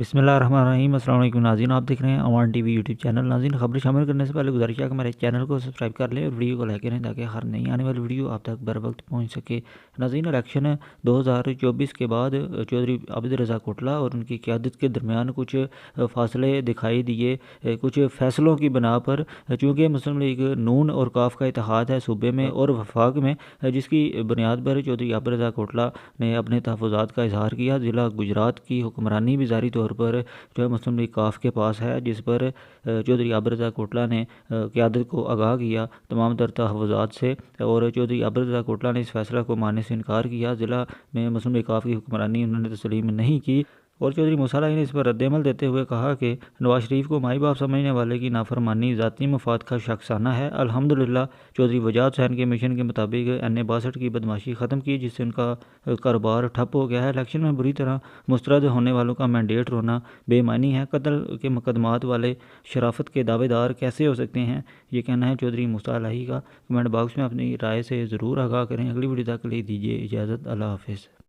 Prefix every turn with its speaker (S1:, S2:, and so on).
S1: बिस्मिल्लाहिर्रहमानिर्रहीम। अस्सलाम वालेकुम नाज़रीन, आप देख रहे हैं अवान टीवी यूट्यूब चैनल। नाज़रीन, खबरें शामिल करने से पहले गुजारिश है कि हमारे चैनल को सब्सक्राइब कर लें और वीडियो को लाइक करें ताकि हर नई आने वाली वीडियो आप तक बर वक्त पहुँच सके। नाज़रीन, इलेक्शन 2024 के बाद चौधरी आबिद रज़ा कोटला और उनकी क़यादत के दरमियान कुछ फासले दिखाई दिए। कुछ फ़ैसलों की बना पर, चूँकि मुस्लिम लीग नून और काफ का इत्तेहाद है सूबे में और वफाक में, जिसकी बुनियाद पर चौधरी आबिद रज़ा कोटला ने अपने तहफ़्फ़ुज़ात का इजहार किया। ज़िला गुजरात की हुक्मरानी भी ज़ाहरी तौर पर जो है मुस्लिम लीग काफ के पास है, जिस पर चौधरी आबिद रज़ा कोटला ने क़यादत को आगाह किया तमाम तर तहफ़्फ़ुज़ात से, और चौधरी आबिद रज़ा कोटला ने इस फैसला को मानने से इनकार किया। ज़िला में मुस्लिम लीग काफ की हुक्मरानी उन्होंने तस्लीम नहीं की। और चौधरी मूसा अलाई ने इस पर रद्दमल देते हुए कहा कि नवाज शरीफ को माई बाप समझने वाले की नाफरमानी ज़ाती मफाद का शख्साना है। अल्हम्दुलिल्लाह चौधरी वजाद हुसैन के मिशन के मुताबिक NA-62 की बदमाशी ख़त्म की, जिससे उनका कारोबार ठप हो गया है। इलेक्शन में बुरी तरह मुस्तरद होने वालों का मैंडेट रोना बेमानी है। कत्ल के मुकदमात वाले शराफत के दावेदार कैसे हो सकते हैं, ये कहना है चौधरी मूसा अलाई का। कमेंट बॉक्स में अपनी राय से ज़रूर आगाह करें। अगली वीडियो तक के लिए दीजिए इजाज़त। अल्लाह हाफ़िज़।